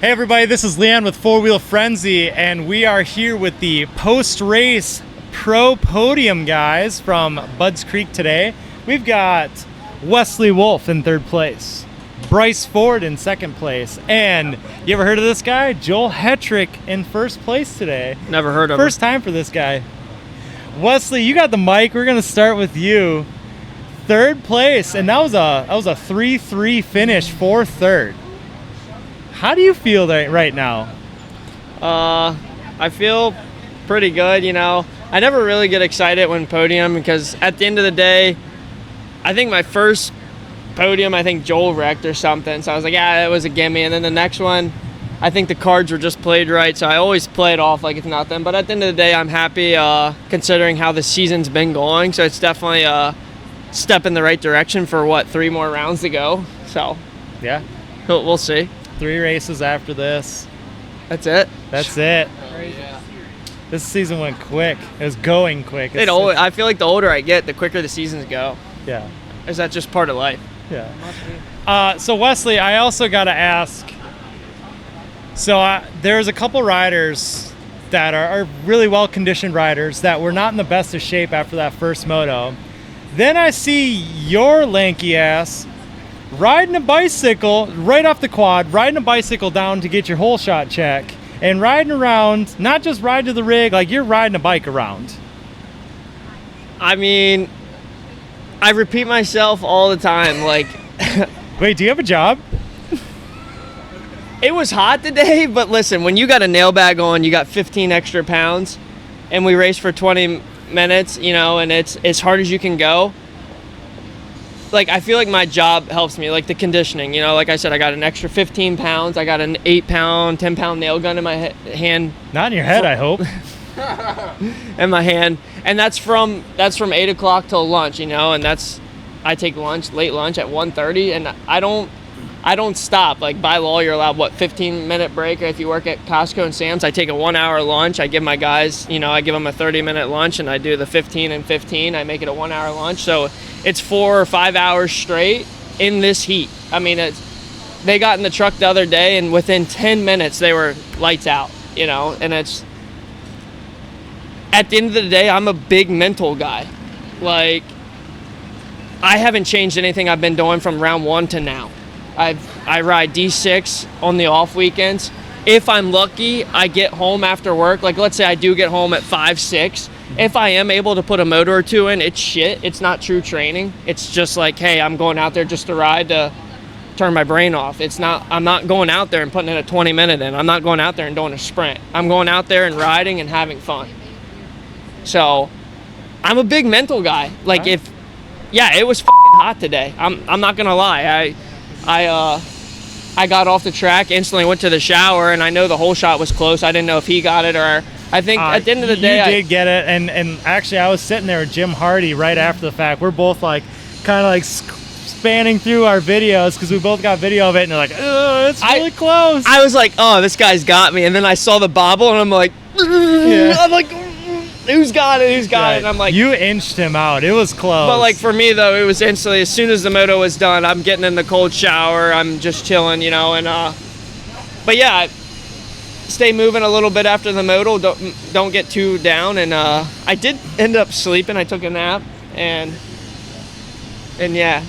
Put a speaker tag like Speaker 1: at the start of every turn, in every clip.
Speaker 1: Hey everybody, this is Leon with Four Wheel Frenzy, and we are here with the post-race pro podium guys from Budds Creek today. We've got Westley Wolfe in third place, Bryce Ford in second place, and you ever heard of this guy? Joel Hetrick in first place today.
Speaker 2: Never heard of him.
Speaker 1: First time for this guy. Wesley, you got the mic. We're gonna start with you. Third place, and that was a 3-3 finish for third. How do you feel right now?
Speaker 2: I feel pretty good, you know. I never really get excited when podium because at the end of the day, I think my first podium, I think Joel wrecked or something. So I was like, yeah, it was a gimme. And then the next one, I think the cards were just played right. So I always play it off like it's nothing. But at the end of the day, I'm happy considering how the season's been going. So it's definitely a step in the right direction for 3 more rounds to go. So
Speaker 1: yeah,
Speaker 2: we'll see.
Speaker 1: 3 races after this.
Speaker 2: That's it.
Speaker 1: That's it.
Speaker 2: Yeah.
Speaker 1: This season went quick. It was going quick.
Speaker 2: I feel like the older I get, the quicker the seasons go.
Speaker 1: Yeah.
Speaker 2: Is that just part of life?
Speaker 1: Yeah. So Wesley, I also got to ask. So there's a couple riders that are really well-conditioned riders that were not in the best of shape after that first moto. Then I see your lanky ass riding a bicycle right off the quad, riding a bicycle down to get your whole shot check, and riding around, not just ride to the rig, like you're riding a bike around.
Speaker 2: I mean, I repeat myself all the time. Like,
Speaker 1: wait, do you have a job?
Speaker 2: It was hot today, but listen, when you got a nail bag on, you got 15 extra pounds, and we raced for 20 minutes, you know, and it's as hard as you can go. Like, I feel like my job helps me, like the conditioning, you know, like I said, I got an extra 15 pounds. I got an 8-pound, 10-pound nail gun in my hand.
Speaker 1: Not in your head, I hope.
Speaker 2: In my hand. And that's from 8 o'clock till lunch, you know, and I take late lunch at 1:30, and I don't stop. Like, by law, you're allowed, 15-minute break? Or if you work at Costco and Sam's, I take a 1-hour lunch. I give my guys, you know, I give them a 30-minute lunch, and I do the 15 and 15. I make it a 1-hour lunch. So it's 4 or 5 hours straight in this heat. I mean, they got in the truck the other day, and within 10 minutes, they were lights out, you know, and it's, at the end of the day, I'm a big mental guy. Like, I haven't changed anything I've been doing from round 1 to now. I ride D6 on the off weekends. If I'm lucky, I get home after work. Like, let's say I do get home at 5, 6. If I am able to put a moto or 2 in, it's shit. It's not true training. It's just like, hey, I'm going out there just to ride to turn my brain off. I'm not going out there and putting in a 20-minute in. I'm not going out there and doing a sprint. I'm going out there and riding and having fun. So I'm a big mental guy. Like, it was fucking hot today. I'm not gonna lie. I got off the track, instantly went to the shower, and I know the whole shot was close. I didn't know if he got it, or I think at the end of the day,
Speaker 1: you did get it. And actually, I was sitting there with Jim Hardy right after the fact. We're both like kind of like spanning through our videos because we both got video of it, and they're like, oh, it's really close.
Speaker 2: I was like, oh, this guy's got me, and then I saw the bobble, and I'm like, I'm like, who's got it? Who's got it? And I'm like,
Speaker 1: you inched him out. It was close.
Speaker 2: But like for me though, it was instantly, as soon as the moto was done, I'm getting in the cold shower. I'm just chilling, you know. And but yeah, stay moving a little bit after the moto. Don't get too down. And I did end up sleeping. I took a nap, and yeah.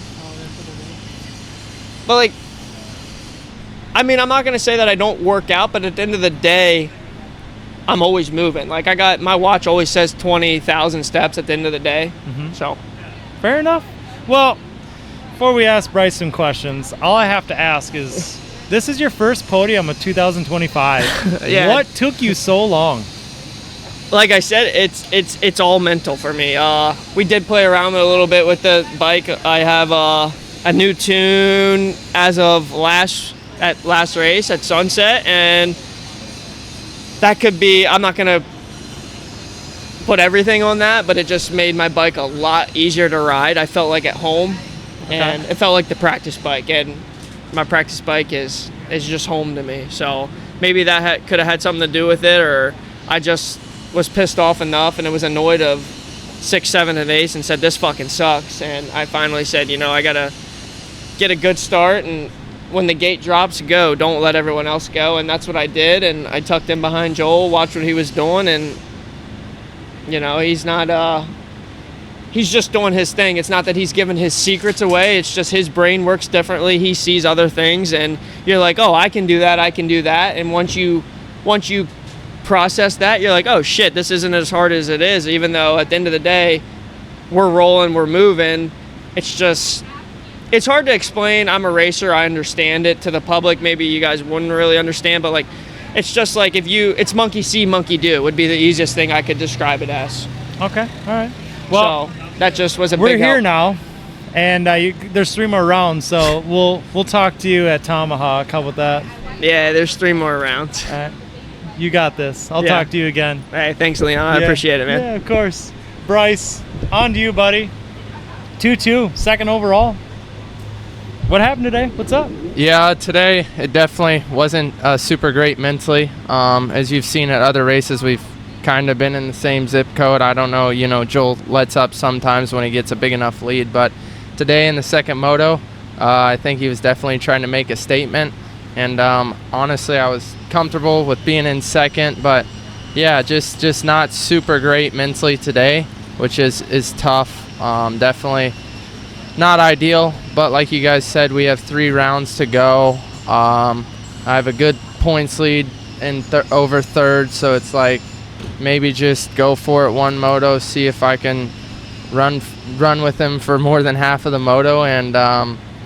Speaker 2: But like, I mean, I'm not gonna say that I don't work out, but at the end of the day, I'm always moving. Like, my watch always says 20,000 steps at the end of the day. Mm-hmm. So,
Speaker 1: fair enough. Well, before we ask Bryce some questions, all I have to ask is, this is your first podium of 2025.
Speaker 2: Yeah.
Speaker 1: What took you so long?
Speaker 2: Like I said, it's all mental for me. We did play around a little bit with the bike. I have a new tune as of last race at Sunset, and that could be, I'm not going to put everything on that, but it just made my bike a lot easier to ride. I felt like at home, and it felt like the practice bike, and my practice bike is just home to me. So maybe that could have had something to do with it, or I just was pissed off enough and it was annoyed of 6, 7, and 8 and said, this fucking sucks. And I finally said, you know, I got to get a good start and when the gate drops, go. Don't let everyone else go. And that's what I did. And I tucked in behind Joel, watched what he was doing. And, you know, he's not, he's just doing his thing. It's not that he's giving his secrets away. It's just his brain works differently. He sees other things. And you're like, oh, I can do that. I can do that. And once you process that, you're like, oh, shit, this isn't as hard as it is. Even though at the end of the day, we're rolling, we're moving. It's just... It's hard to explain. I'm a racer. I understand it. To the public, maybe you guys wouldn't really understand, but like, it's just like it's monkey see, monkey do would be the easiest thing I could describe it as.
Speaker 1: Okay, all right. Well,
Speaker 2: so that just was a
Speaker 1: we're
Speaker 2: big
Speaker 1: here
Speaker 2: help.
Speaker 1: now, and there's 3 more rounds, so we'll talk to you at Tomahawk. How about that?
Speaker 2: Yeah, there's 3 more rounds.
Speaker 1: All right. You got this. I'll
Speaker 2: Yeah.
Speaker 1: talk to you again.
Speaker 2: Hey, thanks, Leon. I appreciate it, man.
Speaker 1: Yeah, of course. Bryce, on to you, buddy. 2-2, second overall. What happened today? What's up?
Speaker 3: Yeah, today it definitely wasn't super great mentally. As you've seen at other races, we've kind of been in the same zip code. I don't know, Joel lets up sometimes when he gets a big enough lead, but today in the second moto, I think he was definitely trying to make a statement. And honestly, I was comfortable with being in second, but yeah, just not super great mentally today, which is tough. Definitely not ideal, but like you guys said, we have 3 rounds to go. I have a good points lead in over third, so it's like maybe just go for it one moto, see if I can run with him for more than half of the moto, and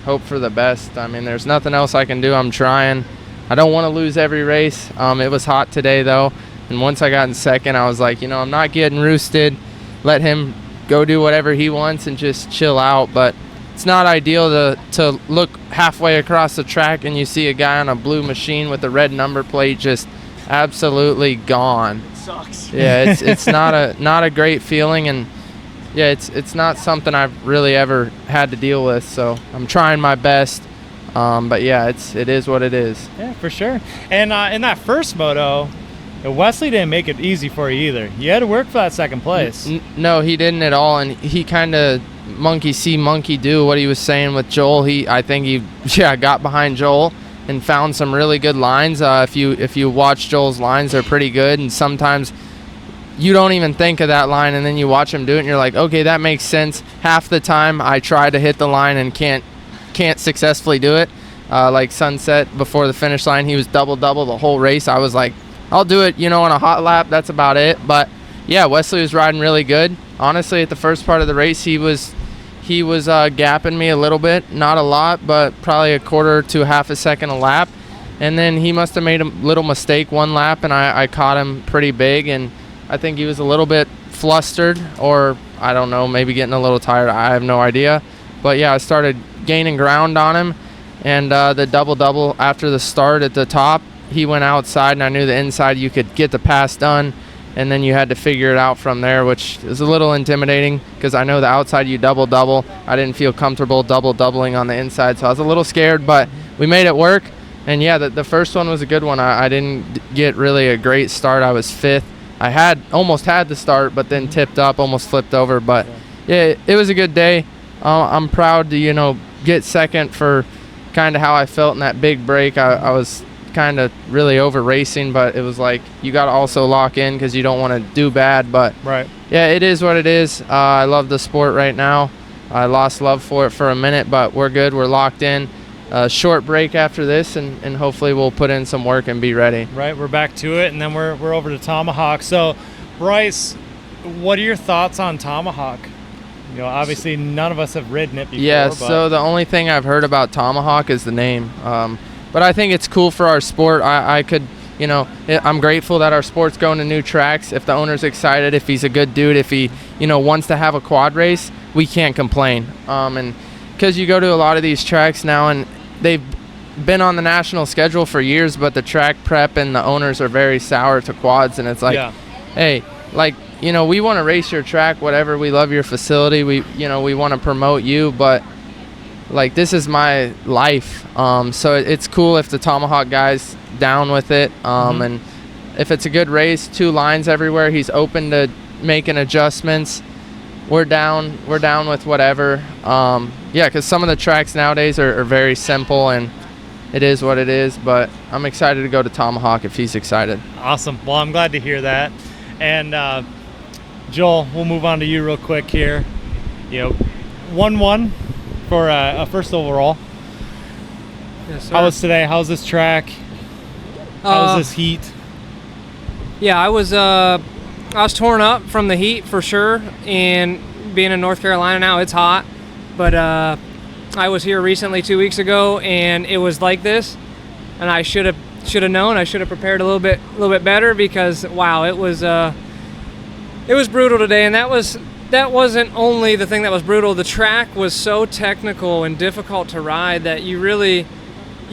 Speaker 3: hope for the best. I mean, there's nothing else I can do. I'm trying. I don't want to lose every race. It was hot today though, and once I got in second, I was like, I'm not getting roosted. Let him go do whatever he wants and just chill out. But it's not ideal to look halfway across the track and you see a guy on a blue machine with a red number plate just absolutely gone.
Speaker 2: It sucks.
Speaker 3: Yeah, it's not a great feeling, and yeah, it's not something I've really ever had to deal with. So I'm trying my best, but yeah, it is what it is.
Speaker 1: Yeah, for sure. And in that first moto, Westley didn't make it easy for you either. You had to work for that second place.
Speaker 3: No, he didn't at all, and he kind of monkey see, monkey do what he was saying with Joel. I think he got behind Joel and found some really good lines. If you watch Joel's lines, they're pretty good, and sometimes you don't even think of that line, and then you watch him do it and you're like, okay, that makes sense. Half the time I try to hit the line and can't successfully do it. Like Sunset before the finish line, he was double the whole race. I was like, I'll do it, on a hot lap. That's about it. But yeah, Westley was riding really good. Honestly, at the first part of the race, he was gapping me a little bit, not a lot, but probably a quarter to half a second a lap. And then he must have made a little mistake one lap, and I caught him pretty big, and I think he was a little bit flustered, or I don't know, maybe getting a little tired. I have no idea. But yeah, I started gaining ground on him, and the double after the start at the top, he went outside, and I knew the inside you could get the pass done, and then you had to figure it out from there, which is a little intimidating because I know the outside you double. I didn't feel comfortable doubling on the inside, so I was a little scared, but we made it work. And yeah, the first one was a good one. I didn't get really a great start. I was 5th. I almost had the start, but then tipped up, almost flipped over. But yeah, it was a good day. I'm proud to get second for kind of how I felt in that big break. I was kind of really over racing, but it was like you got to also lock in because you don't want to do bad. But
Speaker 1: right,
Speaker 3: yeah, it is what it is. I love the sport right now. I lost love for it for a minute, but we're good. We're locked in. Short break after this, and hopefully we'll put in some work and be ready.
Speaker 1: Right, we're back to it, and then we're over to Tomahawk. So, Bryce, what are your thoughts on Tomahawk? Obviously none of us have ridden it before.
Speaker 3: Yeah,
Speaker 1: but
Speaker 3: so the only thing I've heard about Tomahawk is the name. But I think it's cool for our sport. I'm grateful that our sport's going to new tracks. If the owner's excited, if he's a good dude, if he, wants to have a quad race, we can't complain. And because you go to a lot of these tracks now, and they've been on the national schedule for years, but the track prep and the owners are very sour to quads, and it's like, hey, like, we want to race your track, whatever. We love your facility. We want to promote you, but like, this is my life. So it's cool if the Tomahawk guy's down with it. And if it's a good race, 2 lines everywhere, he's open to making adjustments. We're down with whatever. Yeah, because some of the tracks nowadays are very simple, and it is what it is. But I'm excited to go to Tomahawk if he's excited.
Speaker 1: Awesome. Well, I'm glad to hear that. And Joel, we'll move on to you real quick here. 1-1 for a first overall.
Speaker 4: Yes, sir.
Speaker 1: How was today? How's this track? How's this heat?
Speaker 4: Yeah, I was torn up from the heat for sure, and being in North Carolina now, it's hot. But I was here recently 2 weeks ago, and it was like this, and I should have known. I should have prepared a little bit better, because wow, it was brutal today, and that wasn't only the thing that was brutal. The track was so technical and difficult to ride that you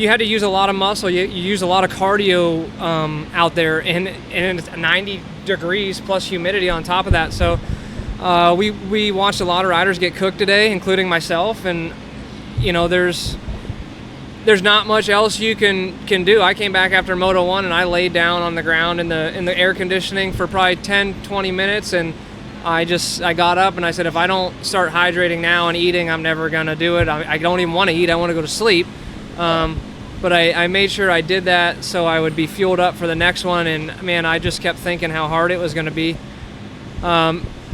Speaker 4: had to use a lot of muscle. You use a lot of cardio out there, and it's 90 degrees plus humidity on top of that. So we watched a lot of riders get cooked today, including myself. And there's not much else you can do. I came back after Moto 1 and I laid down on the ground in the air conditioning for probably 10-20 minutes, and I got up and I said, if I don't start hydrating now and eating, I'm never gonna do it. I don't even want to eat. I want to go to sleep. But I made sure I did that so I would be fueled up for the next one. And man, I just kept thinking how hard it was going to be.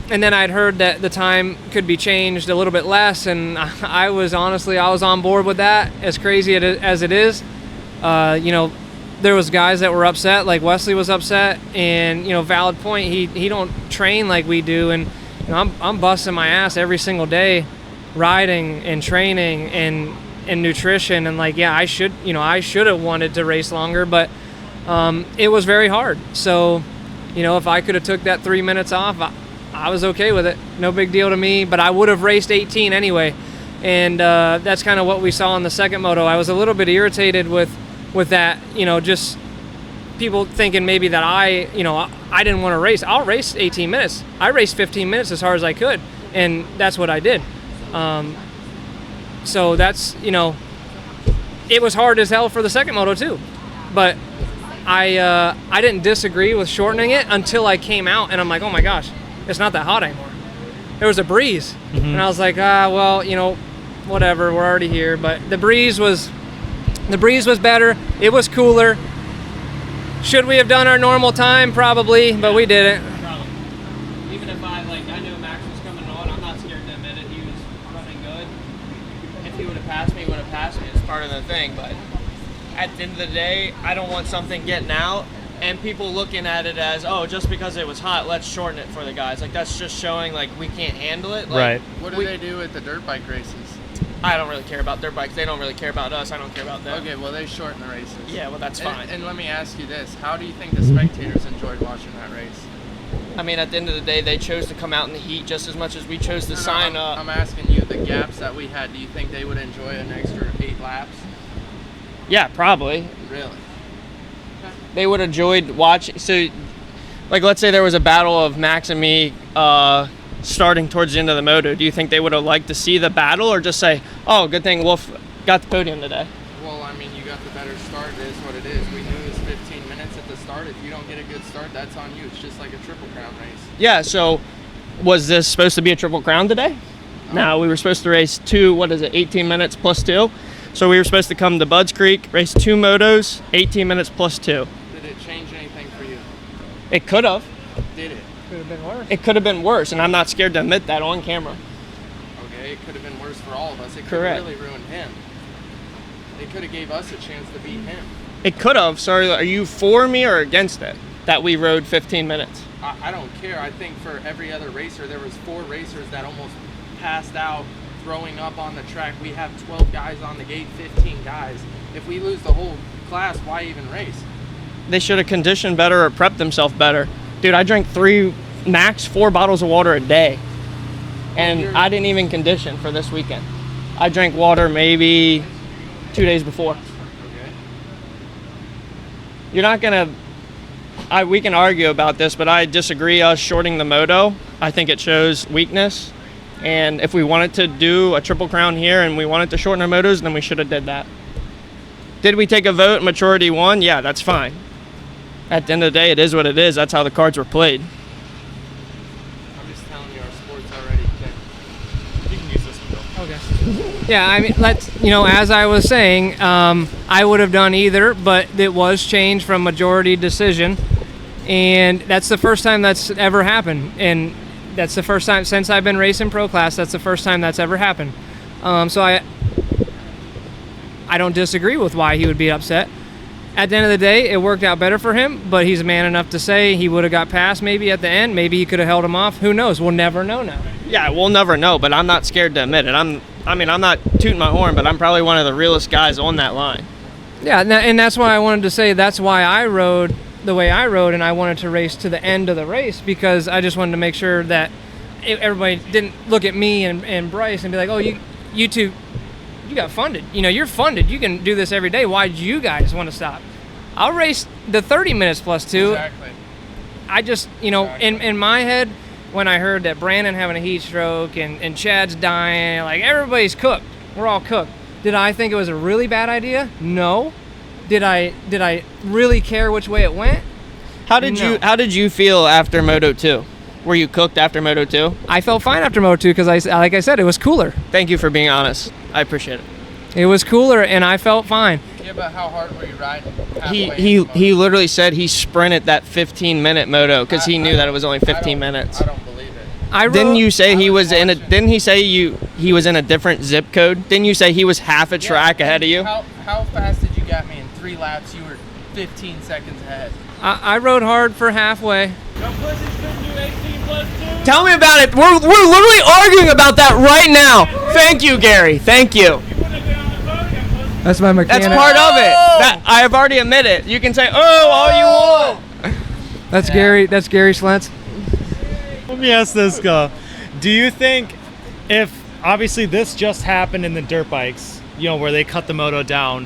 Speaker 4: And then I'd heard that the time could be changed a little bit less, and I was on board with that. As crazy as it is, there was guys that were upset, like Westley was upset, and valid point. He don't train like we do, and I'm busting my ass every single day, riding and training and nutrition, and I should have wanted to race longer, but it was very hard. So if I could have took that 3 minutes off, I was okay with it. No big deal to me, but I would have raced 18 anyway. And that's kind of what we saw in the second moto. I was a little bit irritated with that, just people thinking maybe that I didn't want to race. I'll race 18 minutes. I raced 15 minutes as hard as I could, and that's what I did. So that's, it was hard as hell for the second moto too. But I didn't disagree with shortening it until I came out, and I'm like, oh my gosh, it's not that hot anymore. There was a breeze. Mm-hmm. And I was like, well, whatever, we're already here. But the breeze was better. It was cooler. Should we have done our normal time? Probably, but we didn't.
Speaker 2: Probably. Even if I knew Max was coming on, I'm not scared to admit it. He was running good. If he would have passed me, he would have passed me. It's part of the thing. But at the end of the day, I don't want something getting out and people looking at it as, oh, just because it was hot, let's shorten it for the guys. That's just showing we can't handle it.
Speaker 1: Right.
Speaker 3: What do they do at the dirt bike races?
Speaker 2: I don't really care about dirt bikes. They don't really care about us. I don't care about them.
Speaker 3: Okay, well, they shorten the races.
Speaker 2: Yeah, well, that's fine.
Speaker 3: And let me ask you this. How do you think the spectators enjoyed watching that race?
Speaker 2: I mean, at the end of the day, they chose to come out in the heat just as much as we chose to sign up.
Speaker 3: I'm asking you, the gaps that we had, do you think they would enjoy an extra 8 laps?
Speaker 2: Yeah, probably.
Speaker 3: Really?
Speaker 2: They would have enjoyed watching. So, let's say there was a battle of Max and me starting towards the end of the moto. Do you think they would have liked to see the battle, or just say, oh, good thing Wolfe got the podium today?
Speaker 3: Well, I mean, you got the better start. It is what it is. We knew it was 15 minutes at the start. If you don't get a good start, that's on you. It's just like a Triple Crown race.
Speaker 2: Yeah, so was this supposed to be a Triple Crown today? No, we were supposed to race 18 minutes plus 2. So we were supposed to come to Budds Creek, race 2 motos, 18 minutes plus 2.
Speaker 3: Did it change anything for you?
Speaker 2: It could have.
Speaker 3: Did it?
Speaker 4: Could have been worse.
Speaker 2: It could have been worse, and I'm not scared to admit that on camera.
Speaker 3: Okay, it could have been worse for all of us. It could
Speaker 2: Correct.
Speaker 3: have really ruined him. It could have gave us a chance to beat him.
Speaker 2: It could have. Sorry, are you for me or against it, that we rode 15 minutes?
Speaker 3: I don't care. I think for every other racer, there was 4 racers that almost passed out throwing up on the track. We have 12 guys on the gate, 15 guys. If we lose the whole class, why even race?
Speaker 2: They should have conditioned better or prepped themselves better. Dude, I drank 4 bottles of water a day. And I didn't even condition for this weekend. I drank water maybe 2 days before.
Speaker 3: Okay.
Speaker 2: You're not gonna, we can argue about this, but I disagree us shorting the moto. I think it shows weakness. And if we wanted to do a Triple Crown here and we wanted to shorten our motos, then we should have did that. Did we take a vote? Maturity won? Yeah, that's fine. At the end of the day, it is what it is. That's how the cards were played.
Speaker 3: I'm just telling you, our sport's already picked.
Speaker 1: You can use this one, Bill.
Speaker 4: Okay. Yeah, I mean, as I was saying, I would have done either, but it was changed from majority decision, and that's the first time that's ever happened, and that's the first time since I've been racing pro class. That's the first time that's ever happened. So I don't disagree with why he would be upset. At the end of the day, it worked out better for him, but he's man enough to say he would have got past maybe at the end. Maybe he could have held him off. Who knows? We'll never know now.
Speaker 2: Yeah, we'll never know, but I'm not scared to admit it. I'm not tooting my horn, but I'm probably one of the realest guys on that line.
Speaker 4: Yeah, and that's why I wanted to say that's why I rode the way I rode, and I wanted to race to the end of the race because I just wanted to make sure that everybody didn't look at me and Bryce and be like, oh, you two, you got funded. You're funded. You can do this every day. Why'd you guys want to stop? I'll race the 30 minutes plus 2.
Speaker 3: Exactly.
Speaker 4: I just, in my head, when I heard that Brandon having a heat stroke and Chad's dying, like everybody's cooked. We're all cooked. Did I think it was a really bad idea? No. Did I really care which way it went?
Speaker 2: How did you feel after Moto 2? Were you cooked after Moto 2?
Speaker 4: I felt fine after Moto 2 because like I said, it was cooler.
Speaker 2: Thank you for being honest. I appreciate it.
Speaker 4: It was cooler and I felt fine.
Speaker 3: Yeah, but how hard were you riding?
Speaker 2: He literally said he sprinted that 15-minute moto because he knew that it was only 15 minutes.
Speaker 3: I don't believe it.
Speaker 2: Didn't you say he was in a? Didn't he say he was in a different zip code? Didn't you say he was half a track ahead of you?
Speaker 3: How fast did you get me? In 3 laps, you were 15 seconds ahead.
Speaker 4: I rode hard for halfway.
Speaker 2: Tell me about it. We're literally arguing about that right now. Thank you, Gary. Thank you.
Speaker 4: That's my mechanic.
Speaker 2: That's part of it. That I have already admitted. You can say, "Oh, all you want."
Speaker 4: That's Gary. That's Gary Slentz.
Speaker 1: Let me ask this, do you think if obviously this just happened in the dirt bikes, where they cut the moto down,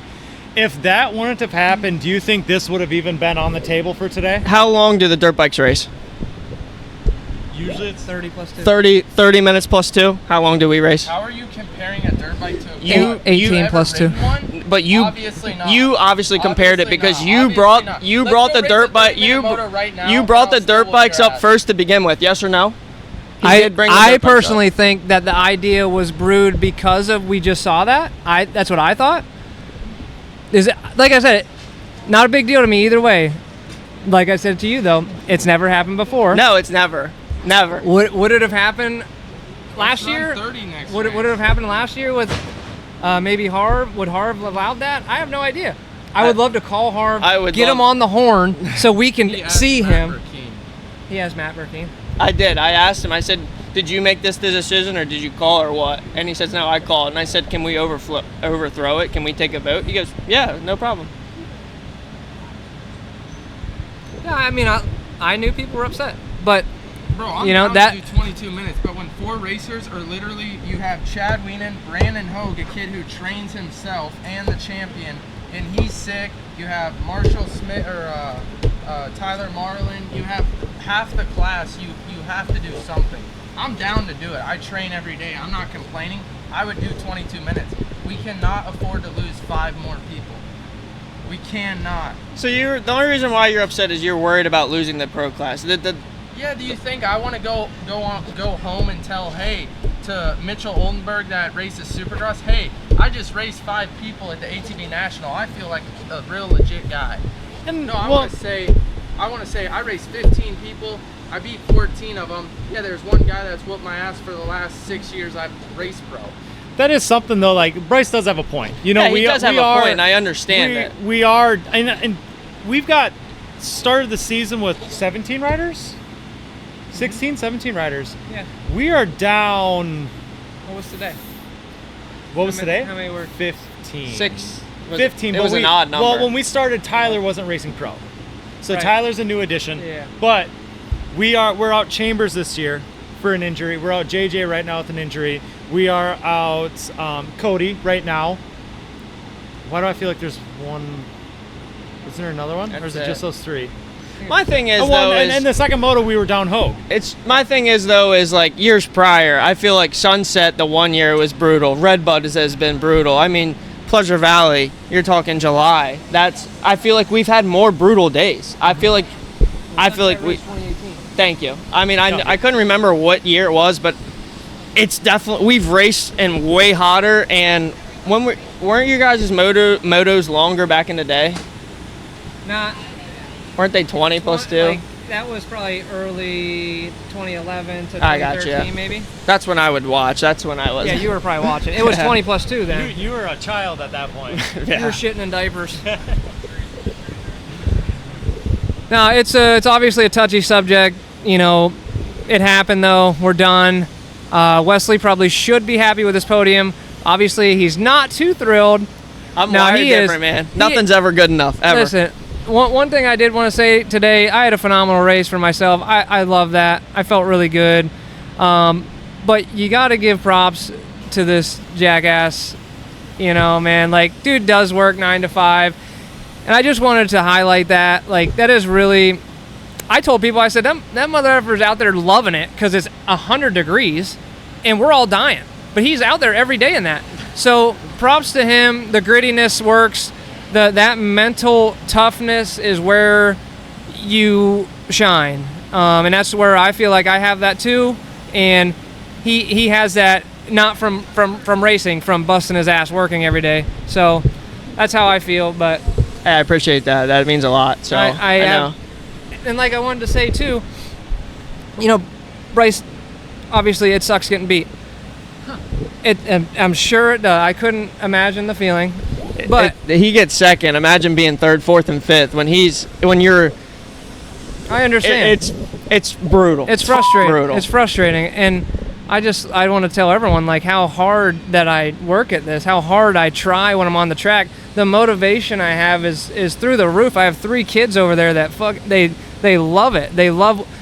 Speaker 1: if that wouldn't have happened, do you think this would have even been on the table for today?
Speaker 2: How long do the dirt bikes race?
Speaker 1: Usually it's
Speaker 4: 30 plus 2.
Speaker 2: 30 minutes plus 2. How long do we race?
Speaker 3: How are you comparing a dirt bike to a
Speaker 4: 18 plus 2.
Speaker 2: But you
Speaker 3: obviously not.
Speaker 2: You obviously compared it because
Speaker 3: not.
Speaker 2: you brought the dirt bike you brought the dirt bikes up first to begin with. Yes or no?
Speaker 4: I personally think that the idea was brewed because of we just saw that. That's what I thought. Is it, like I said, not a big deal to me either way. Like I said to you though, it's never happened before.
Speaker 2: No, it's never.
Speaker 4: Would it have happened last year? Would it have happened last year with maybe Harv? Would Harv have allowed that? I have no idea. I would love to call Harv, get him on the horn so we can see him. He has Matt Burkeen.
Speaker 2: I did. I asked him. I said, "Did you make this the decision, or did you call, or what?" And he says, "No, I called." And I said, "Can we overthrow it? Can we take a vote?" He goes, "Yeah, no problem."
Speaker 4: Yeah, I mean, I knew people were upset, but
Speaker 5: bro, I'm down to do 22 minutes. But when 4 racers are literally, you have Chad Wienen, Brandon Hogue, a kid who trains himself, and the champion, and he's sick. You have Marshall Smith or Tyler Marlin. You have half the class. You have to do something. I'm down to do it. I train every day. I'm not complaining. I would do 22 minutes. We cannot afford to lose 5 more people. We cannot.
Speaker 2: So the only reason why you're upset is you're worried about losing the pro class.
Speaker 5: Yeah, do you think I want to go home and tell, hey, to Mitchell Oldenburg that races Supercross, hey, I just raced 5 people at the ATV National. I feel like a real legit guy. No, I want to say I raced 15 people. I beat 14 of them. Yeah, there's one guy that's whooped my ass for the last 6 years I've raced pro.
Speaker 1: That is something though. Like Bryce does have a point.
Speaker 2: He does have a point. I understand it.
Speaker 1: We are, and we've got started the season with 17 riders, 16, 17 riders.
Speaker 4: Yeah.
Speaker 1: We are down.
Speaker 4: What was today?
Speaker 1: What was today?
Speaker 4: How many were?
Speaker 1: 15.
Speaker 2: 6.
Speaker 1: 15.
Speaker 2: It was an odd number.
Speaker 1: Well, when we started, Tyler wasn't racing pro, so
Speaker 4: Right.
Speaker 1: Tyler's a new addition.
Speaker 4: Yeah.
Speaker 1: But we're out Chambers this year for an injury. We're out JJ right now with an injury. We are out Cody right now. Why do I feel like there's one? Is there another one? Or is it just those 3?
Speaker 2: My thing is,
Speaker 1: and the second moto we were down Hogue.
Speaker 2: My thing is like years prior, I feel like Sunset, the 1 year was brutal. Red Bud has been brutal. I mean, Pleasure Valley, you're talking July. I feel like we've had more brutal days. I feel like we.
Speaker 4: 2018.
Speaker 2: Thank you. I mean, I couldn't remember what year it was, but it's definitely, we've raced in way hotter, and weren't your guys' motos longer back in the day?
Speaker 4: Not.
Speaker 2: Weren't they 20 plus 2?
Speaker 4: Like, that was probably early 2011 to
Speaker 2: I
Speaker 4: 2013,
Speaker 2: gotcha.
Speaker 4: maybe.
Speaker 2: That's when I would watch. That's when I was.
Speaker 4: Yeah, you were probably watching. It was 20 plus 2 then.
Speaker 1: You were a child at that point.
Speaker 2: Yeah.
Speaker 4: You were shitting in diapers. No, it's obviously a touchy subject. You know, it happened though. We're done. Westley probably should be happy with his podium. Obviously, he's not too thrilled.
Speaker 2: I'm
Speaker 4: No,
Speaker 2: wired
Speaker 4: he
Speaker 2: different, man. Nothing's ever good enough, ever.
Speaker 4: Listen, one thing I did want to say today, I had a phenomenal race for myself. I love that. I felt really good. But you got to give props to this jackass. You know, man, like, dude does work 9 to 5. And I just wanted to highlight that. Like, that is really, I told people, I said, that mother effer's out there loving it because it's 100 degrees and we're all dying. But he's out there every day in that. So props to him. The grittiness works. That mental toughness is where you shine. And that's where I feel like I have that too. And he has that not from racing, from busting his ass working every day. So that's how I feel. But
Speaker 2: Hey, I appreciate that. That means a lot. So I know.
Speaker 4: And like I wanted to say too, you know, Bryce, obviously it sucks getting beat. I'm sure it does. I couldn't imagine the feeling. But
Speaker 2: he gets second. Imagine being third, fourth, and fifth when you're.
Speaker 4: I understand.
Speaker 2: It's brutal.
Speaker 4: It's frustrating.
Speaker 2: Brutal.
Speaker 4: It's frustrating, and I want to tell everyone like how hard that I work at this, how hard I try when I'm on the track. The motivation I have is through the roof. I have 3 kids over there that they love it.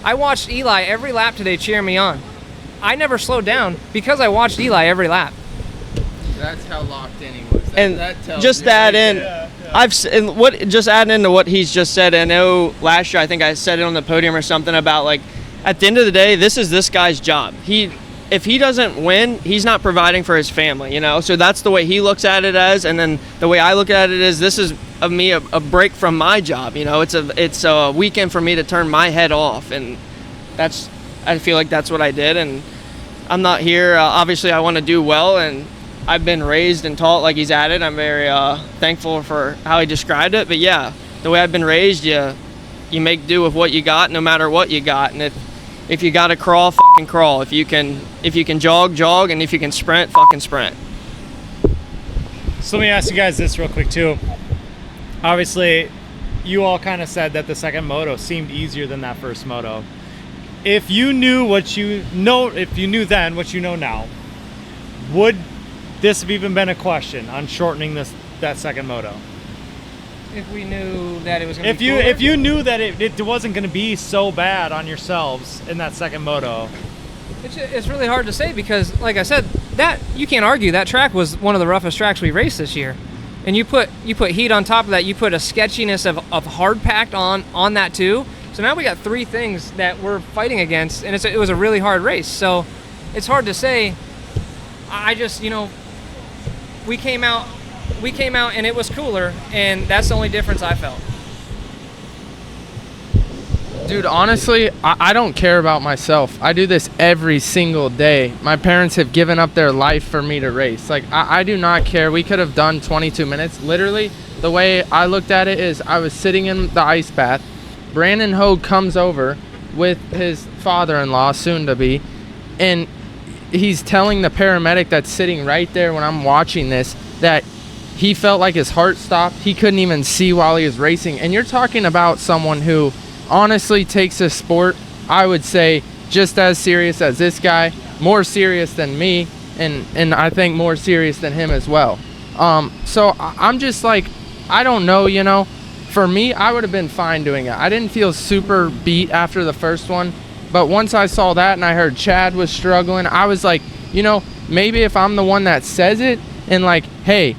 Speaker 4: I watched Eli every lap today cheer me on. I never slowed down because I watched Eli every lap.
Speaker 3: That's how locked in he was.
Speaker 2: That tells just add in, just adding into what he's just said. I know last year I think I said it on the podium or something about like, at the end of the day, this is this guy's job. If he doesn't win, he's not providing for his family, you know. So that's the way he looks at it as, and then the way I look at it is this is a break from my job, you know. It's a weekend for me to turn my head off, and I feel like that's what I did. And I'm not here. Obviously, I want to do well, and I've been raised and taught like he's at it. I'm very thankful for how he described it. But yeah, the way I've been raised, you make do with what you got, no matter what you got. And if you got to crawl, fucking crawl. If you can jog, and if you can sprint, fucking sprint.
Speaker 1: So let me ask you guys this real quick too. Obviously, you all kind of said that the second moto seemed easier than that first moto. If you knew then what you know now, would this have even been a question on shortening that second moto?
Speaker 4: If we knew that it was going to be
Speaker 1: if you knew that it wasn't going to be so bad on yourselves in that second moto.
Speaker 4: It's really hard to say because, like I said, that you can't argue that track was one of the roughest tracks we raced this year, and you put heat on top of that. You put a sketchiness of hard packed on that too. So now we got 3 things that we're fighting against, and it was a really hard race. So it's hard to say. I just, you know, we came out and it was cooler, and that's the only difference I felt.
Speaker 3: Dude, honestly, I don't care about myself. I do this every single day. My parents have given up their life for me to race. Like, I do not care. We could have done 22 minutes. Literally, the way I looked at it is I was sitting in the ice bath. Brandon Hogue comes over with his father-in-law, soon to be, and he's telling the paramedic that's sitting right there when I'm watching this that he felt like his heart stopped. He couldn't even see while he was racing. And you're talking about someone who honestly takes this sport, I would say, just as serious as this guy, more serious than me, and I think more serious than him as well. So I'm just like, I don't know, you know. For me, I would have been fine doing it. I didn't feel super beat after the first one, but once I saw that and I heard Chad was struggling, I was like, you know, maybe if I'm the one that says it and like, hey,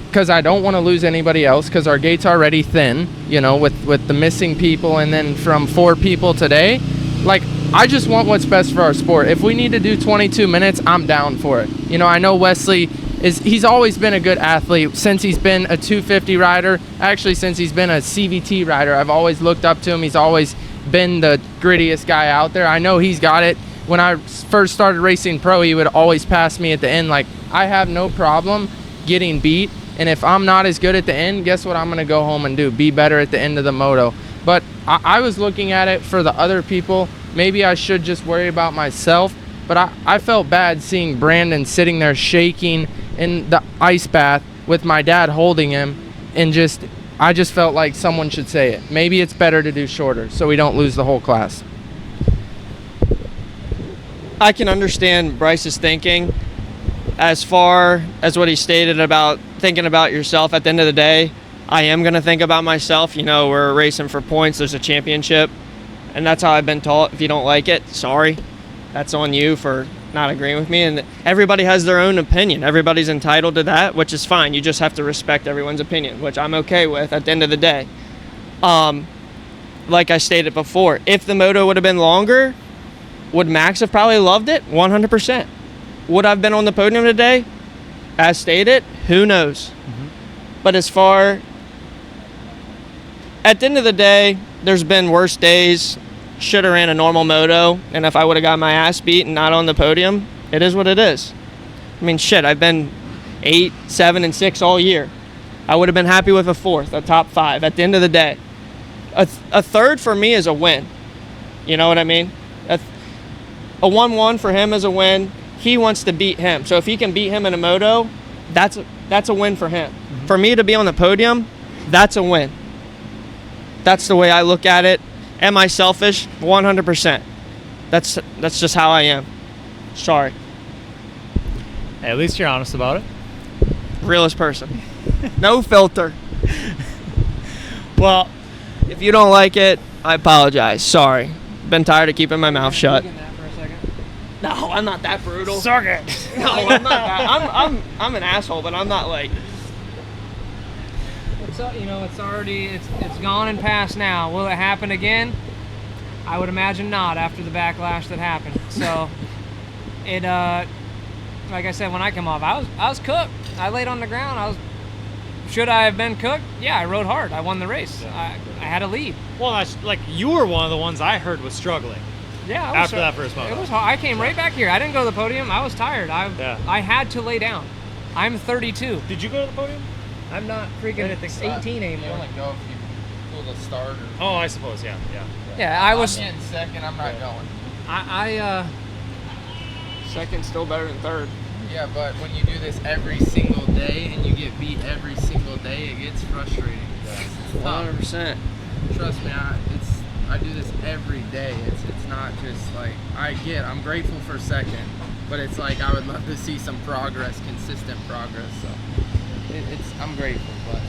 Speaker 3: because I don't want to lose anybody else because our gate's already thin, you know, with the missing people, and then from 4 people today, like, I just want what's best for our sport. If we need to do 22 minutes, I'm down for it. You know, I know Westley he's always been a good athlete since he's been a 250 rider. Actually, since he's been a CVT rider, I've always looked up to him. He's always been the grittiest guy out there. I know he's got it. when I first started racing pro, he would always pass me at the end. Like, I have no problem getting beat, and if I'm not as good at the end, guess what I'm gonna go home and do? Be better at the end of the moto. But I was looking at it for the other people. Maybe I should just worry about myself, but I felt bad seeing Brandon sitting there shaking in the ice bath with my dad holding him, and I just felt like someone should say it. Maybe it's better to do shorter so we don't lose the whole class.
Speaker 2: I can understand Bryce's thinking as far as what he stated about thinking about yourself. At the end of the day, I am going to think about myself. You know, we're racing for points. There's a championship, and that's how I've been taught. If you don't like it, sorry. That's on you for not agreeing with me. And everybody has their own opinion. Everybody's entitled to that, which is fine. You just have to respect everyone's opinion, which I'm okay with at the end of the day. Like I stated before, if the moto would have been longer, would Max have probably loved it? 100%. Would I have been on the podium today? As stated, who knows? But as far, at the end of the day, there's been worse days. Should have ran a normal moto, and if I would have got my ass beat and not on the podium, it is what it is. I mean, shit, I've been 8, 7, and 6 all year. I would have been happy with a 4th, a top 5 at the end of the day. A 3rd for me is a win. You know what I mean? A 1-1 for him is a win. He wants to beat him. So if he can beat him in a moto, that's a win for him. For me to be on the podium, that's a win. That's the way I look at it. Am I selfish? 100%. That's just how I am. Sorry.
Speaker 1: Hey, at least you're honest about it.
Speaker 2: Realest person. No filter.
Speaker 1: Well,
Speaker 2: if you don't like it, I apologize. Sorry. Been tired of keeping my mouth shut. No, I'm not that brutal.
Speaker 1: suck it.
Speaker 2: No, I'm not that. I'm an asshole, but I'm not like.
Speaker 4: It's already it's gone and past now. Will it happen again? I would imagine not after the backlash that happened. So it like I said, when I come off, I was cooked. I laid on the ground. Should I have been cooked? Yeah, I rode hard. I won the race.
Speaker 1: Yeah.
Speaker 4: I had a lead.
Speaker 1: Well, that's like you were one of the ones I heard was struggling.
Speaker 4: Yeah,
Speaker 1: After that first moto.
Speaker 4: It was hard. I came right back here. I didn't go to the podium. I was tired. I had to lay down. I'm 32.
Speaker 1: Did you go to the podium?
Speaker 4: I'm not freaking 18 anymore.
Speaker 5: You only go if you pull the start.
Speaker 1: Oh, I suppose, yeah.
Speaker 4: Yeah, I was.
Speaker 5: I'm getting second. I'm not going.
Speaker 2: Second's still better than 3rd.
Speaker 5: Yeah, but when you do this every single day and you get beat every single day, it gets frustrating. It's tough.
Speaker 2: 100%.
Speaker 5: Trust me, I do this every day. It's not just like I'm grateful for second, but it's like I would love to see some progress, consistent progress. So I'm grateful, but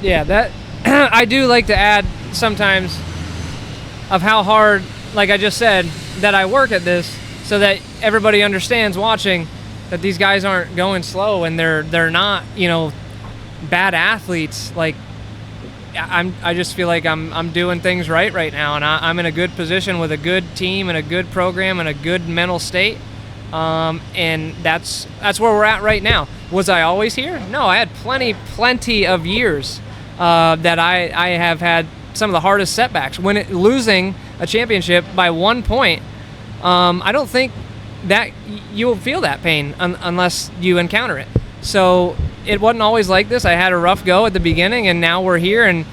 Speaker 4: That I do like to add sometimes of how hard, like I just said, that I work at this, so that everybody understands watching that these guys aren't going slow and they're not bad athletes. Like I just feel like I'm doing things right now, and I'm in a good position with a good team and a good program and a good mental state. And that's where we're at right now. Was I always here? No, I had plenty of years that I have had some of the hardest setbacks. Losing a championship by 1 point, I don't think that you'll feel that pain unless you encounter it. So it wasn't always like this. I had a rough go at the beginning, and now we're here, and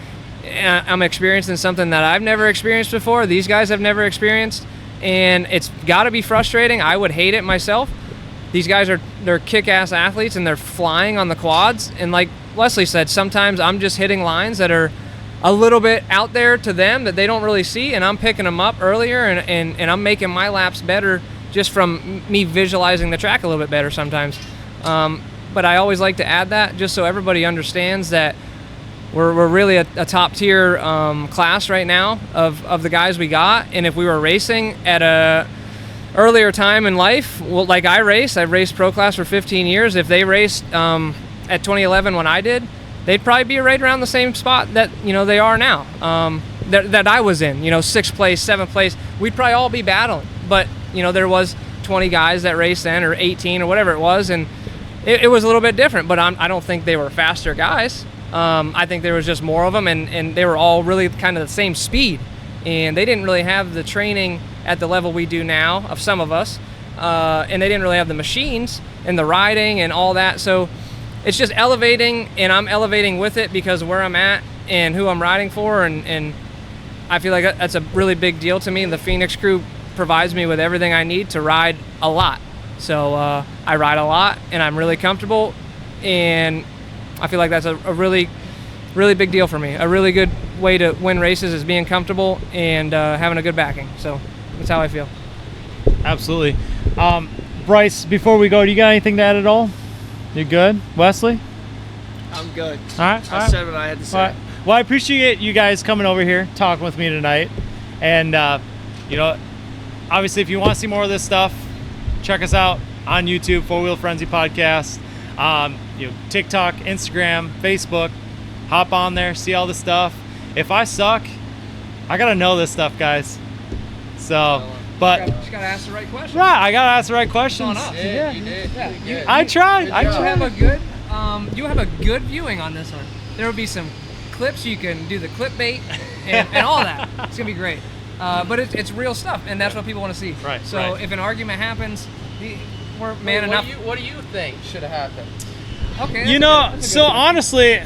Speaker 4: I'm experiencing something that I've never experienced before. These guys have never experienced. And it's got to be frustrating. I would hate it myself. These guys they're kick-ass athletes, and they're flying on the quads. And like Leslie said, sometimes I'm just hitting lines that are a little bit out there to them that they don't really see, and I'm picking them up earlier, and I'm making my laps better just from me visualizing the track a little bit better sometimes. But I always like to add that just so everybody understands that we're really a top tier class right now of the guys we got. And if we were racing at a earlier time in life, well, like I've raced pro class for 15 years. If they raced at 2011 when I did, they'd probably be right around the same spot that they are now. That I was in, 6th place, 7th place. We'd probably all be battling. But there was 20 guys that raced then, or 18 or whatever it was, and it was a little bit different. But I don't think they were faster guys. I think there was just more of them, and they were all really kind of the same speed, and they didn't really have the training at the level we do now, of some of us, and they didn't really have the machines and the riding and all that. So it's just elevating, and I'm elevating with it because of where I'm at and who I'm riding for, and I feel like that's a really big deal to me. The Phoenix crew provides me with everything I need to ride a lot. So I ride a lot, and I'm really comfortable, and I feel like that's a really, really big deal for me. A really good way to win races is being comfortable and having a good backing. So that's how I feel.
Speaker 1: Absolutely. Bryce, before we go, do you got anything to add at all? You good? Wesley?
Speaker 2: I'm good.
Speaker 1: All right.
Speaker 2: I said what I had to say.
Speaker 1: All right. Well, I appreciate you guys coming over here, talking with me tonight. And, obviously, if you want to see more of this stuff, check us out on YouTube, Four Wheel Frenzy Podcast. TikTok, Instagram, Facebook. Hop on there, see all the stuff. If I suck, I got to know this stuff, guys. So, but...
Speaker 4: Just got to ask the right questions.
Speaker 1: Right, I got to ask the right questions.
Speaker 5: Yeah, you did. Yeah.
Speaker 1: I tried.
Speaker 4: You have a good viewing on this one. There will be some clips. You can do the clip bait and all that. It's gonna be great. But it's real stuff, and that's what people want to see.
Speaker 1: Right.
Speaker 4: So if an argument happens, we're man enough.
Speaker 5: What do you think should have happened?
Speaker 4: Okay.
Speaker 1: Honestly,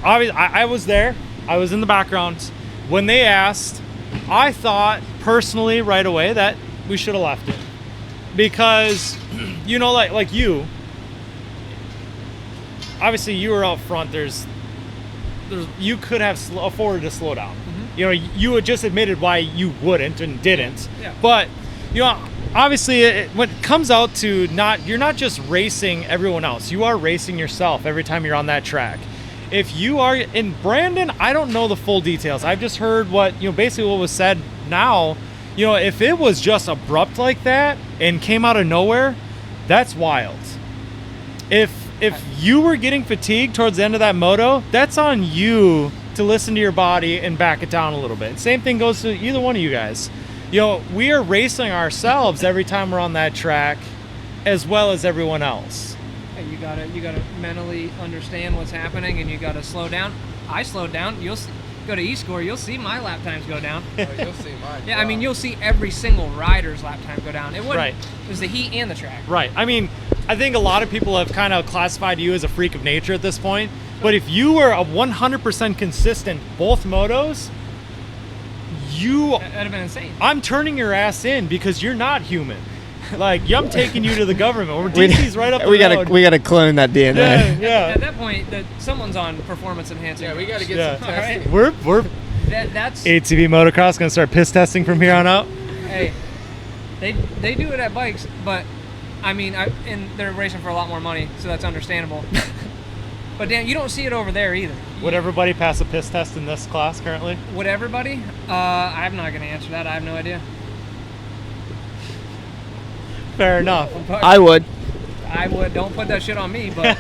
Speaker 1: obviously, I was there. I was in the background when they asked. I thought personally right away that we should have left it because, like you. Obviously, you were out front. You could have afforded to slow down. Mm-hmm. You had just admitted why you wouldn't and didn't. Yeah. But, obviously, when it comes out to you're not just racing everyone else. You are racing yourself every time you're on that track. If you are in Brandon, I don't know the full details. I've just heard basically what was said now. If it was just abrupt like that and came out of nowhere, that's wild. If you were getting fatigued towards the end of that moto, that's on you to listen to your body and back it down a little bit. Same thing goes to either one of you guys. We are racing ourselves every time we're on that track, as well as everyone else.
Speaker 4: Hey, you gotta mentally understand what's happening, and you gotta slow down. I slowed down. You'll go to E-Score, you'll see my lap times go down.
Speaker 5: Oh, you'll see mine.
Speaker 4: Yeah, I mean, you'll see every single rider's lap time go down. It wouldn't.
Speaker 1: Right.
Speaker 4: It was the heat and the track.
Speaker 1: Right. I mean, I think a lot of people have kind of classified you as a freak of nature at this point. But if you were a 100% consistent both motos,
Speaker 4: that'd have been insane.
Speaker 1: I'm turning your ass in because you're not human. Like, I'm taking you to the government. DC's right up the road.
Speaker 2: We gotta clone that DNA.
Speaker 1: Yeah.
Speaker 4: At that point, someo's on performance enhancing.
Speaker 5: Yeah, we gotta get some testing.
Speaker 1: We're
Speaker 4: that's
Speaker 1: ATV Motocross gonna start piss testing from here on out.
Speaker 4: Hey, they do it at bikes, but I mean, and they're racing for a lot more money, so that's understandable. But Dan, you don't see it over there either.
Speaker 1: Would everybody pass a piss test in this class currently?
Speaker 4: Would everybody? I'm not gonna answer that. I have no idea.
Speaker 1: Fair enough.
Speaker 2: I would.
Speaker 4: Don't put that shit on me, but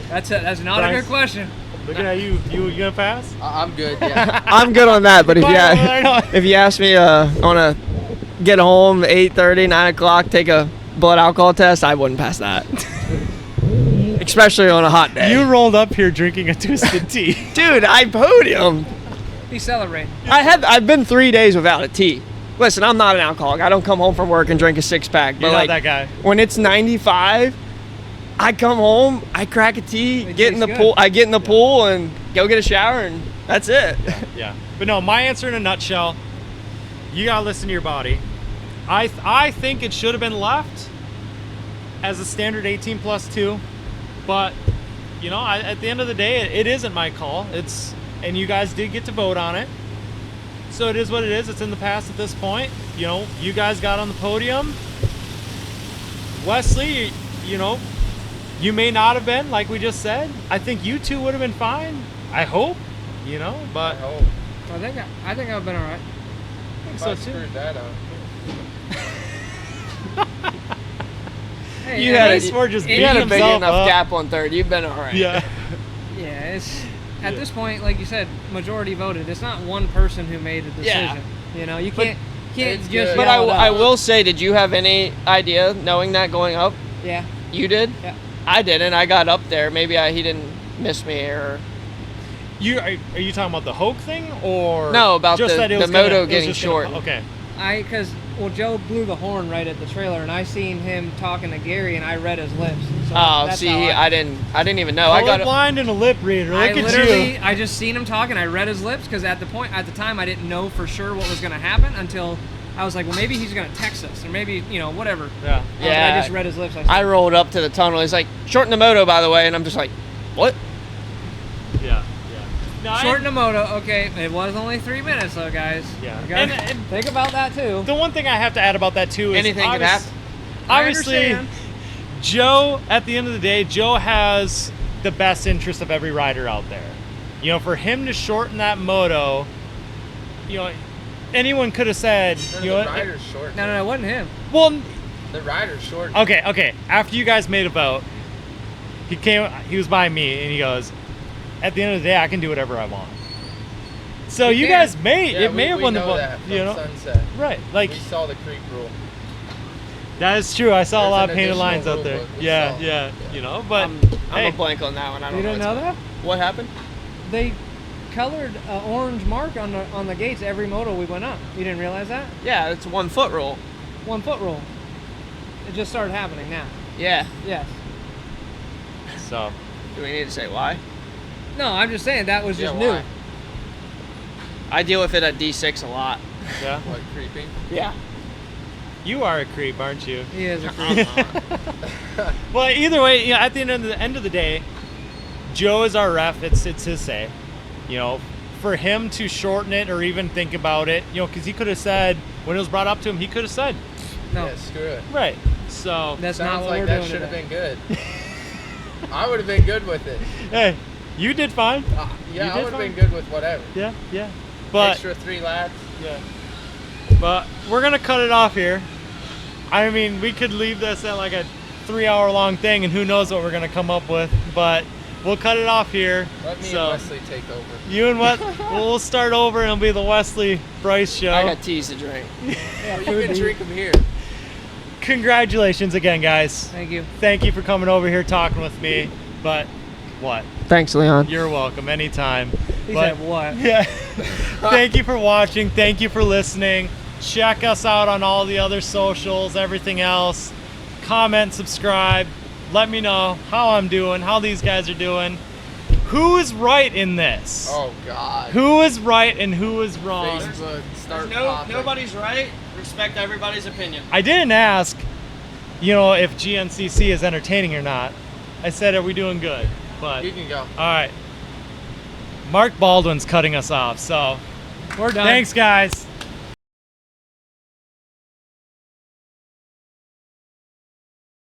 Speaker 4: that's not
Speaker 1: Bryce,
Speaker 4: a good question.
Speaker 1: Looking at you gonna pass?
Speaker 5: I'm good. Yeah.
Speaker 2: I'm good on that, but if you ask me, I want to get home 8:30, 9 o'clock, take a blood alcohol test, I wouldn't pass that. Especially on a hot day.
Speaker 1: You rolled up here drinking a twisted tea.
Speaker 2: Dude, I podiumed.
Speaker 4: He's celebrating.
Speaker 2: I've been 3 days without a tea. Listen, I'm not an alcoholic. I don't come home from work and drink a 6-pack.
Speaker 1: You're
Speaker 2: but
Speaker 1: not that guy.
Speaker 2: When it's 95, I come home, I crack a tea, get in the pool. I get in the pool and go get a shower, and that's it.
Speaker 1: Yeah. But no, my answer in a nutshell, you gotta listen to your body. I think it should have been left as a standard 18+2, but at the end of the day, it isn't my call. And you guys did get to vote on it. So it is what it is. It's in the past at this point. You guys got on the podium. Wesley, you may not have been, like we just said. I think you two would have been fine. I hope, but
Speaker 5: I hope.
Speaker 4: I think I've been all right.
Speaker 1: I think
Speaker 5: I
Speaker 1: so too.
Speaker 5: screwed that up.
Speaker 4: Hey,
Speaker 2: You had a big enough gap on third. You've been all right.
Speaker 1: Yeah.
Speaker 4: Yeah, at this point, like you said, majority voted. It's not one person who made a decision.
Speaker 2: Yeah.
Speaker 4: You can't
Speaker 5: it's
Speaker 4: just.
Speaker 5: good.
Speaker 2: But
Speaker 4: yell it
Speaker 2: I
Speaker 4: out.
Speaker 2: will say, did you have any idea knowing that going up?
Speaker 4: Yeah.
Speaker 2: You did?
Speaker 4: Yeah.
Speaker 2: I didn't. I got up there. Maybe he didn't miss me or.
Speaker 1: Are you talking about the Hoke thing, or
Speaker 2: No, about
Speaker 1: just
Speaker 2: the-
Speaker 1: that it
Speaker 2: the
Speaker 1: was gonna-
Speaker 2: moto
Speaker 1: it was
Speaker 2: getting
Speaker 1: just gonna-
Speaker 2: short.
Speaker 1: okay.
Speaker 4: Joe blew the horn right at the trailer, and I seen him talking to Gary, and I read his lips. So
Speaker 2: Oh,
Speaker 4: that's
Speaker 2: see,
Speaker 4: how
Speaker 2: I didn't even know. I got
Speaker 1: blind and a lip reader.
Speaker 4: I
Speaker 1: Look at
Speaker 4: literally,
Speaker 1: you.
Speaker 4: I just seen him talking. I read his lips because at the time, I didn't know for sure what was going to happen until I was like, well, maybe he's going to text us, or maybe whatever.
Speaker 1: Yeah.
Speaker 4: But
Speaker 2: Yeah.
Speaker 4: I just read his lips.
Speaker 2: I rolled up to the tunnel. He's like, shorten the moto, by the way, and I'm just like, what?
Speaker 1: Yeah. No,
Speaker 4: Shorten the moto. Okay, it was only 3 minutes, though, guys.
Speaker 1: Yeah.
Speaker 4: You gotta
Speaker 1: And
Speaker 4: think about that too.
Speaker 1: the one thing I have to add about that too is
Speaker 2: Anything could happen.
Speaker 4: I
Speaker 1: Obviously,
Speaker 4: understand.
Speaker 1: Joe. At the end of the day, Joe has the best interest of every rider out there. You know, for him to shorten that moto, you know, anyone could have said, you know,
Speaker 5: the rider's short.
Speaker 4: No, it wasn't him.
Speaker 1: well,
Speaker 5: The rider's short.
Speaker 1: okay. After you guys made a vote, he was by me and he goes, at the end of the day, I can do whatever I want. So you
Speaker 4: can.
Speaker 1: guys may have won the
Speaker 5: know
Speaker 1: vote,
Speaker 5: that from
Speaker 1: you know,
Speaker 5: Sunset.
Speaker 1: right? Like
Speaker 5: We saw the creek rule.
Speaker 1: that is true. I saw a
Speaker 5: There's
Speaker 1: lot
Speaker 5: an
Speaker 1: of painted
Speaker 5: additional
Speaker 1: lines out
Speaker 5: rule
Speaker 1: there.
Speaker 5: book we
Speaker 1: Yeah,
Speaker 5: saw.
Speaker 1: yeah, you know, but
Speaker 2: I'm
Speaker 1: hey,
Speaker 2: a blank on that one. I don't
Speaker 4: You didn't know that?
Speaker 2: What happened?
Speaker 4: They colored an orange mark on the gates every moto we went up. You didn't realize that?
Speaker 2: Yeah, it's a 1 foot rule.
Speaker 4: 1 foot rule. It just started happening now.
Speaker 2: Yeah.
Speaker 4: Yes.
Speaker 1: so
Speaker 2: Do we need to say why?
Speaker 4: No, I'm just saying that was just
Speaker 5: Yeah,
Speaker 4: new.
Speaker 5: why?
Speaker 2: I deal with it at D6 a lot.
Speaker 1: yeah.
Speaker 5: What, creeping?
Speaker 2: Yeah.
Speaker 1: You are a creep, aren't you?
Speaker 4: He is a creep.
Speaker 1: Well, either way, you know, at the end of the day, Joe is our ref. It's his say. You know, for him to shorten it or even think about it, you know, because he could have said when it was brought up to him, he could have said,
Speaker 4: No,
Speaker 5: Yeah, screw it.
Speaker 1: right. So
Speaker 4: that's not
Speaker 5: Sounds
Speaker 4: what
Speaker 5: like
Speaker 4: we're
Speaker 5: that
Speaker 4: doing
Speaker 5: should have
Speaker 4: today.
Speaker 5: been good. I would have been good with it.
Speaker 1: hey, you did fine.
Speaker 5: Yeah,
Speaker 1: You
Speaker 5: I
Speaker 1: did
Speaker 5: would have been
Speaker 1: fine.
Speaker 5: good with whatever.
Speaker 1: Yeah. But
Speaker 5: Extra 3 laps.
Speaker 1: yeah. But we're gonna cut it off here. I mean, we could leave this at like a 3-hour long thing, and who knows what we're gonna come up with. But we'll cut it off here.
Speaker 5: Let me
Speaker 1: So-
Speaker 5: and Wesley take over.
Speaker 1: You and what? We'll start over, and it'll be the Wesley Bryce show.
Speaker 2: I got teas to drink.
Speaker 4: Yeah,
Speaker 5: You
Speaker 4: food
Speaker 5: can
Speaker 4: to
Speaker 5: drink them here.
Speaker 1: Congratulations again, guys.
Speaker 4: Thank you.
Speaker 1: Thank you for coming over here talking with me. But what?
Speaker 2: Thanks, Leon.
Speaker 1: You're welcome anytime.
Speaker 4: He
Speaker 1: But-
Speaker 4: said what?
Speaker 1: Yeah. Thank you for watching. Thank you for listening. Check us out on all the other socials, everything else. Comment, subscribe. Let me know how I'm doing, how these guys are doing. Who is right in this?
Speaker 5: Oh, God.
Speaker 1: Who is right and who is wrong?
Speaker 5: Facebook, start popping.
Speaker 2: Nobody's right. Respect everybody's opinion.
Speaker 1: I didn't ask, you know, if GNCC is entertaining or not. I said, are we doing good? But
Speaker 5: You can go.
Speaker 1: all right. Mark Baldwin's cutting us off, so
Speaker 4: We're done.
Speaker 1: thanks, guys.